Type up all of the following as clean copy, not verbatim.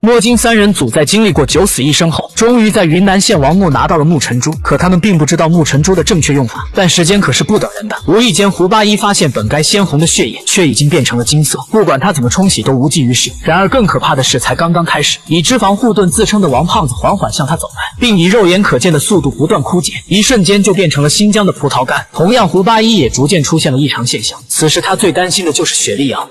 摸金三人组在经历过九死一生后，终于在云南县王墓拿到了木尘珠。可他们并不知道木尘珠的正确用法，但时间可是不等人的。无意间，胡八一发现本该鲜红的血液却已经变成了金色，不管他怎么冲洗都无济于事。然而更可怕的事才刚刚开始，以脂肪护盾自称的王胖子缓缓向他走来，并以肉眼可见的速度不断枯竭，一瞬间就变成了新疆的葡萄干。同样，胡八一也逐渐出现了异常现象。此时他最担心的就是雪莉昂。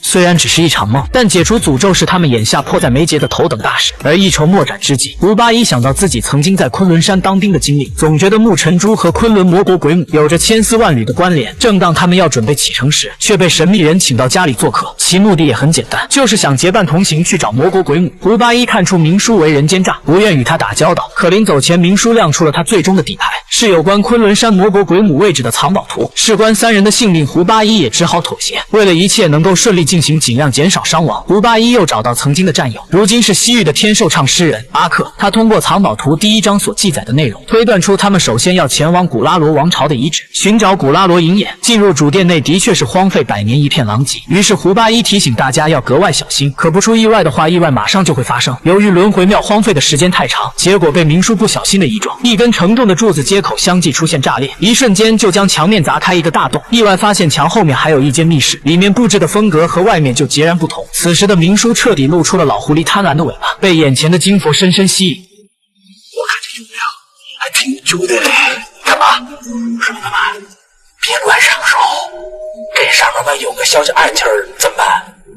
虽然只是一场梦，但解除诅咒是他们眼下迫在眉睫的头等大事。而一筹莫展之际，胡八一想到自己曾经在昆仑山当兵的经历，总觉得木尘珠和昆仑魔国鬼母有着千丝万缕的关联。正当他们要准备启程时，却被神秘人请到家里做客，其目的也很简单，就是想结伴同行去找魔国鬼母。胡八一看出明叔为人奸诈，不愿与他打交道。可临走前，明叔亮出了他最终的底牌，是有关昆仑山魔国鬼母位置的藏宝图。事关三人的性命，胡八一也只好妥协。为了一切能够顺利进行，尽量减少伤亡，胡八一又找到曾经的战友，如今是西域的天授唱诗人阿克。他通过藏宝图第1章所记载的内容，推断出他们首先要前往古拉罗王朝的遗址，寻找古拉罗银眼。进入主殿内的确是荒废百年，一片狼藉。于是胡八一提醒大家要格外小心，可不出意外的话，意外马上就会发生。由于轮回庙荒废的时间太长，结果被明叔不小心的一撞，一根承重的柱子接口相继出现炸裂，一瞬间就将墙面砸开一个大洞。意外发现墙后面还有一间密室，里面布置的风格和外面就截然不同。此时的明叔彻底露出了老狐狸贪婪的尾巴，被眼前的金佛深深吸引。我看这用料还挺足的嘞。干嘛？什么干嘛？别乱上手，这上面万有个小暗器儿怎么办？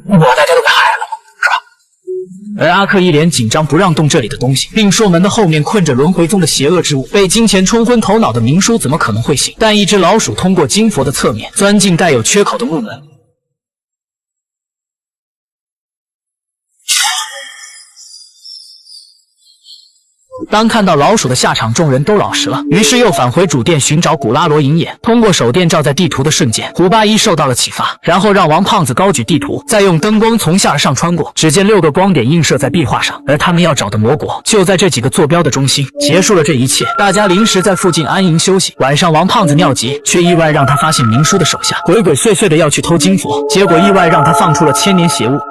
我大家都给害了吗？是吧？而阿克一脸紧张，不让动这里的东西，并说门的后面困着轮回宗的邪恶之物。被金钱冲昏头脑的明叔怎么可能会信？但一只老鼠通过金佛的侧面钻进带有缺口的木门。当看到老鼠的下场，众人都老实了，于是又返回主殿寻找古拉罗银眼。通过手电照在地图的瞬间，胡八一受到了启发，然后让王胖子高举地图，再用灯光从下而上穿过。只见6个光点映射在壁画上，而他们要找的魔国就在这几个坐标的中心。结束了这一切，大家临时在附近安营休息。晚上，王胖子尿急，却意外让他发现明叔的手下鬼鬼祟祟的要去偷金佛，结果意外让他放出了千年邪物。